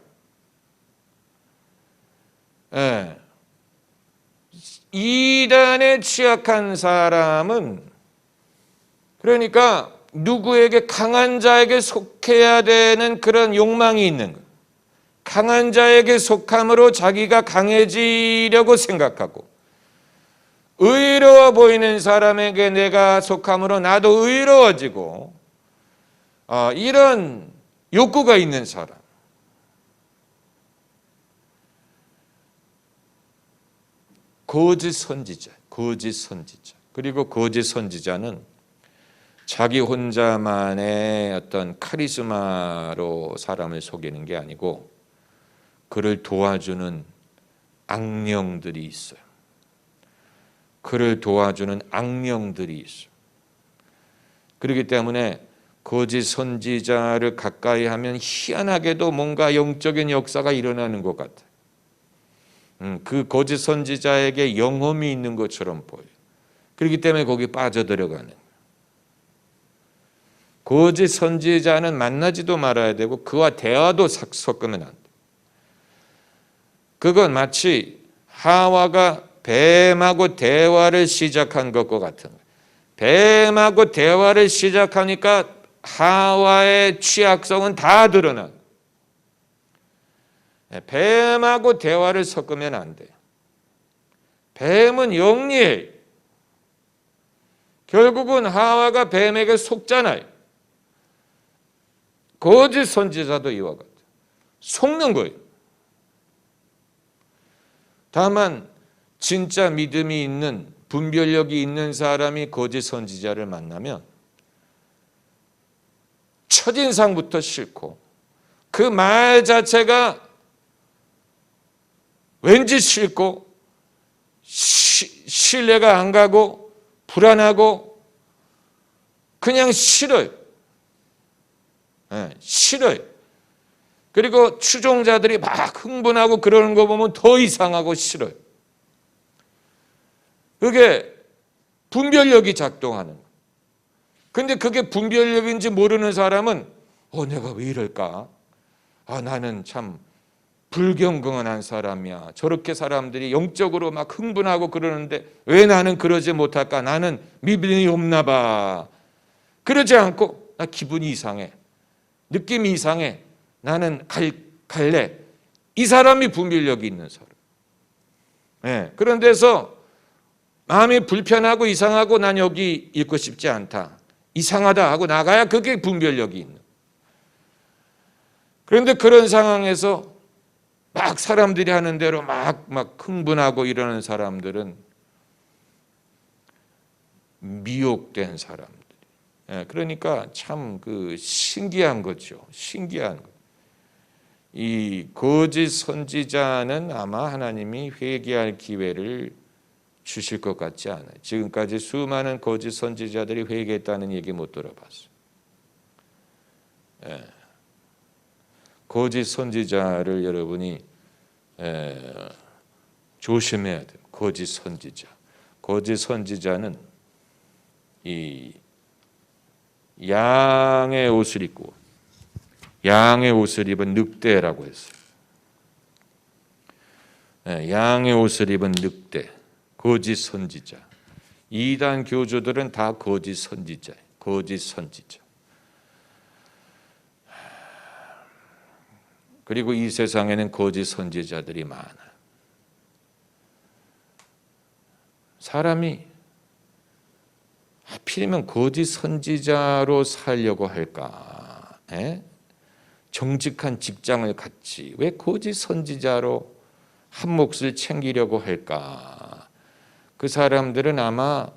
이단에 취약한 사람은 그러니까 누구에게 강한 자에게 속해야 되는 그런 욕망이 있는 거예요. 강한 자에게 속함으로 자기가 강해지려고 생각하고 의로워 보이는 사람에게 내가 속함으로 나도 의로워지고 이런 욕구가 있는 사람. 거짓 선지자. 그리고 거짓 선지자는 자기 혼자만의 어떤 카리스마로 사람을 속이는 게 아니고 그를 도와주는 악령들이 있어요. 그를 도와주는 악령들이 있어요. 그렇기 때문에 거짓 선지자를 가까이 하면 희한하게도 뭔가 영적인 역사가 일어나는 것 같아요. 그 거짓 선지자에게 영험이 있는 것처럼 보여요. 그렇기 때문에 거기 빠져들어가는 거예요. 거짓 선지자는 만나지도 말아야 되고 그와 대화도 섞으면 안 돼요. 그건 마치 하와가 뱀하고 대화를 시작한 것과 같은 거예요. 뱀하고 대화를 시작하니까 하와의 취약성은 다 드러나. 뱀하고 대화를 섞으면 안 돼요. 뱀은 영리해요. 결국은 하와가 뱀에게 속잖아요. 거짓 선지자도 이와 같아요. 속는 거예요. 다만 진짜 믿음이 있는 분별력이 있는 사람이 거짓 선지자를 만나면 첫인상부터 싫고 그 말 자체가 왠지 싫고 신뢰가 안 가고 불안하고 그냥 싫어요. 네, 싫어요. 그리고 추종자들이 막 흥분하고 그러는 거 보면 더 이상하고 싫어요. 그게 분별력이 작동하는 거예요. 근데 그게 분별력인지 모르는 사람은 내가 왜 이럴까? 나는 참 불경건한 사람이야. 저렇게 사람들이 영적으로 막 흥분하고 그러는데 왜 나는 그러지 못할까? 나는 믿음이 없나 봐. 그러지 않고 나 기분이 이상해. 느낌이 이상해. 나는 갈래. 이 사람이 분별력이 있는 사람. 네. 그런 데서 마음이 불편하고 이상하고 난 여기 있고 싶지 않다. 이상하다 하고 나가야 그게 분별력이 있는. 그런데 그런 상황에서 막 사람들이 하는 대로 막 흥분하고 이러는 사람들은 미혹된 사람들. 그러니까 참 신기한 거죠. 신기한 거. 이 거짓 선지자는 아마 하나님이 회개할 기회를 주실 것 같지 않아요. 지금까지 수많은 거짓 선지자들이 회개했다는 얘기 못 들어봤어요. 거짓 선지자를 여러분이 조심해야 돼요. 거짓 선지자. 거짓 선지자는 이 양의 옷을 입고 양의 옷을 입은 늑대라고 했어요. 양의 옷을 입은 늑대, 거짓 선지자. 이단 교주들은 다 거짓 선지자예요. 거짓 선지자. 그리고 이 세상에는 거짓 선지자들이 많아요. 사람이 하필이면 거짓 선지자로 살려고 할까? 정직한 직장을 갖지 왜 거짓 선지자로 한 몫을 챙기려고 할까? 그 사람들은 아마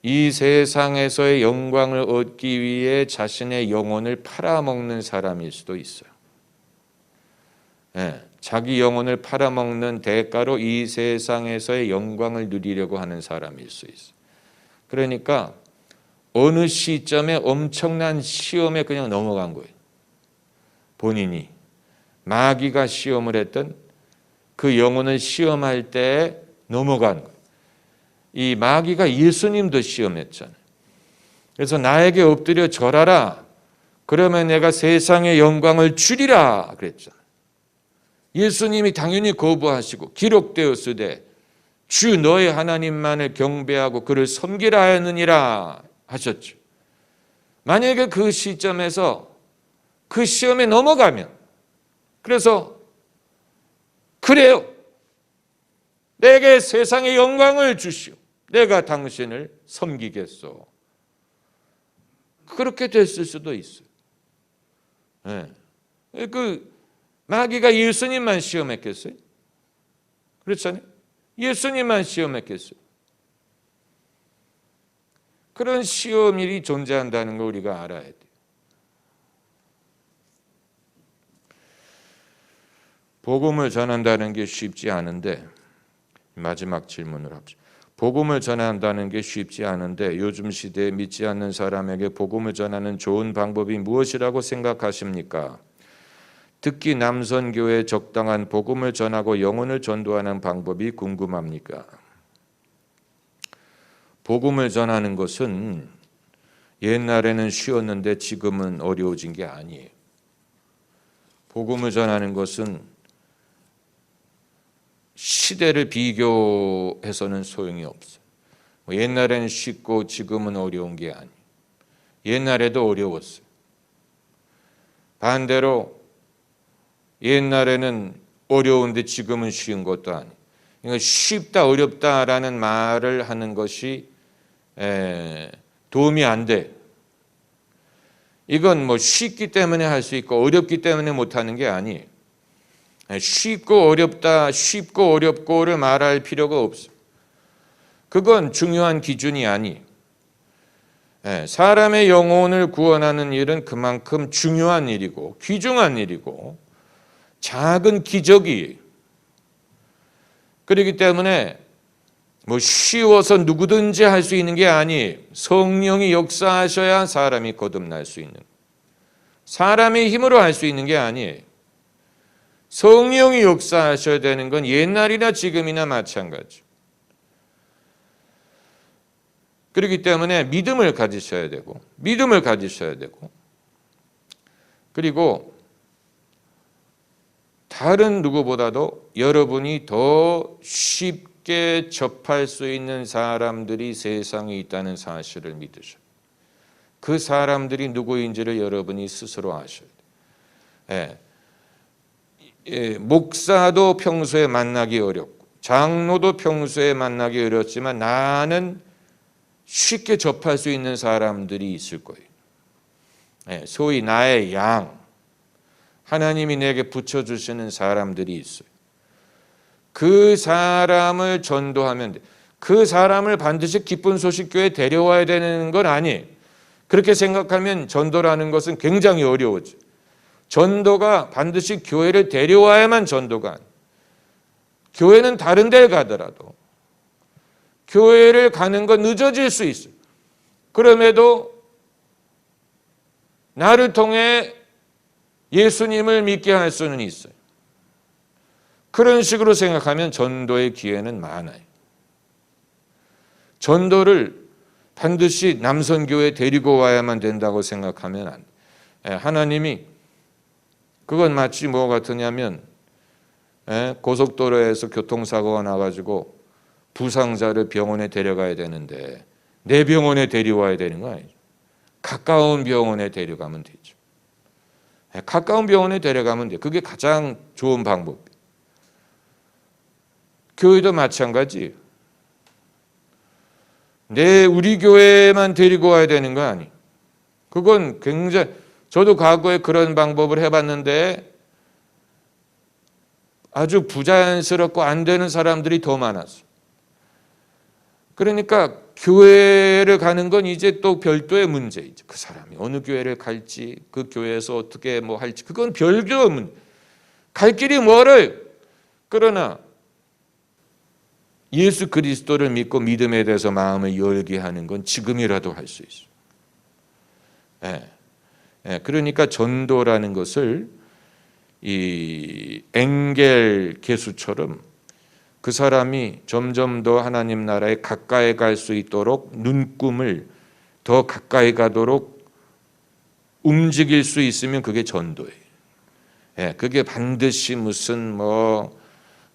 이 세상에서의 영광을 얻기 위해 자신의 영혼을 팔아먹는 사람일 수도 있어요. 자기 영혼을 팔아먹는 대가로 이 세상에서의 영광을 누리려고 하는 사람일 수 있어요. 그러니까 어느 시점에 엄청난 시험에 그냥 넘어간 거예요. 본인이 마귀가 시험을 했던 그 영혼을 시험할 때 넘어간 거예요. 이 마귀가 예수님도 시험했잖아요. 그래서 나에게 엎드려 절하라. 그러면 내가 세상의 영광을 주리라 그랬잖아요. 예수님이 당연히 거부하시고 기록되었으되 주 너의 하나님만을 경배하고 그를 섬기라 하느니라 하셨죠. 만약에 그 시점에서 그 시험에 넘어가면 그래서 그래요. 내게 세상의 영광을 주시오. 내가 당신을 섬기겠소. 그렇게 됐을 수도 있어요. 그 마귀가 예수님만 시험했겠어요? 그렇잖아요. 예수님만 시험했겠어요. 그런 시험일이 존재한다는 걸 우리가 알아야 돼요. 복음을 전한다는 게 쉽지 않은데 마지막 질문을 합시다. 복음을 전한다는 게 쉽지 않은데 요즘 시대에 믿지 않는 사람에게 복음을 전하는 좋은 방법이 무엇이라고 생각하십니까? 특히 남선교회에 적당한 복음을 전하고 영혼을 전도하는 방법이 궁금합니까? 복음을 전하는 것은 옛날에는 쉬웠는데 지금은 어려워진 게 아니에요. 복음을 전하는 것은 시대를 비교해서는 소용이 없어요. 옛날에는 쉽고 지금은 어려운 게 아니에요. 옛날에도 어려웠어요. 반대로 옛날에는 어려운데 지금은 쉬운 것도 아니에요. 그러니까 쉽다 어렵다라는 말을 하는 것이 도움이 안 돼. 이건 뭐 쉽기 때문에 할 수 있고 어렵기 때문에 못하는 게 아니에요. 쉽고 어렵다, 쉽고 어렵고를 말할 필요가 없어요. 그건 중요한 기준이 아니에요. 사람의 영혼을 구원하는 일은 그만큼 중요한 일이고 귀중한 일이고 작은 기적이에요. 그렇기 때문에 뭐 쉬워서 누구든지 할 수 있는 게 아니에요. 성령이 역사하셔야 사람이 거듭날 수 있는, 사람의 힘으로 할 수 있는 게 아니에요. 성령이 역사하셔야 되는 건 옛날이나 지금이나 마찬가지. 그렇기 때문에 믿음을 가지셔야 되고 그리고 다른 누구보다도 여러분이 더 쉽게 접할 수 있는 사람들이 세상에 있다는 사실을 믿으셔요. 그 사람들이 누구인지를 여러분이 스스로 아셔야 돼요. 목사도 평소에 만나기 어렵고 장로도 평소에 만나기 어렵지만 나는 쉽게 접할 수 있는 사람들이 있을 거예요. 소위 나의 양, 하나님이 내게 붙여주시는 사람들이 있어요. 그 사람을 전도하면 돼. 그 사람을 반드시 기쁜 소식교회에 데려와야 되는 건 아니에요. 그렇게 생각하면 전도라는 것은 굉장히 어려워져. 전도가 반드시 교회를 데려와야만 전도가 아니에요. 교회는 다른 데 가더라도 교회를 가는 건 늦어질 수 있어요. 그럼에도 나를 통해 예수님을 믿게 할 수는 있어요. 그런 식으로 생각하면 전도의 기회는 많아요. 전도를 반드시 남선교회에 데리고 와야만 된다고 생각하면 안 돼요. 하나님이 그건 마치 뭐 같으냐면 고속도로에서 교통사고가 나가지고 부상자를 병원에 데려가야 되는데 내 병원에 데려와야 되는 거 아니죠. 가까운 병원에 데려가면 되죠. 가까운 병원에 데려가면 돼요. 그게 가장 좋은 방법이에요. 교회도 마찬가지예요. 우리 교회만 데리고 와야 되는 거 아니에요. 그건 굉장히, 저도 과거에 그런 방법을 해봤는데 아주 부자연스럽고 안 되는 사람들이 더 많았어요. 그러니까 교회를 가는 건 이제 또 별도의 문제이죠. 그 사람이 어느 교회를 갈지, 그 교회에서 어떻게 뭐 할지, 그건 별도의 문제. 갈 길이 멀어요. 그러나 예수 그리스도를 믿고 믿음에 대해서 마음을 열게 하는 건 지금이라도 할 수 있어요. 그러니까 전도라는 것을 이 엥겔 개수처럼 그 사람이 점점 더 하나님 나라에 가까이 갈 수 있도록 눈금을 더 가까이 가도록 움직일 수 있으면 그게 전도예요. 그게 반드시 무슨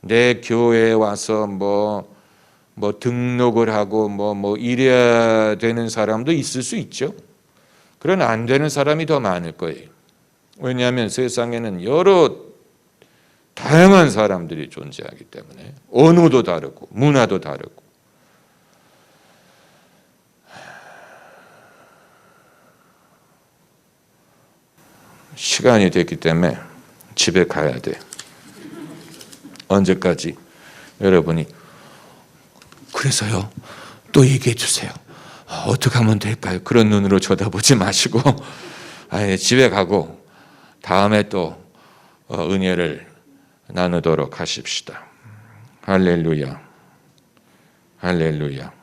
내 교회에 와서 등록을 하고 이래야 되는 사람도 있을 수 있죠. 그러나 안 되는 사람이 더 많을 거예요. 왜냐하면 세상에는 여러 다양한 사람들이 존재하기 때문에 언어도 다르고 문화도 다르고. 시간이 됐기 때문에 집에 가야 돼요. 언제까지? 여러분이 그래서요 또 얘기해 주세요. 어떻게 하면 될까요? 그런 눈으로 쳐다보지 마시고 집에 가고 다음에 또 은혜를 나누도록 하십시다. 할렐루야. 할렐루야.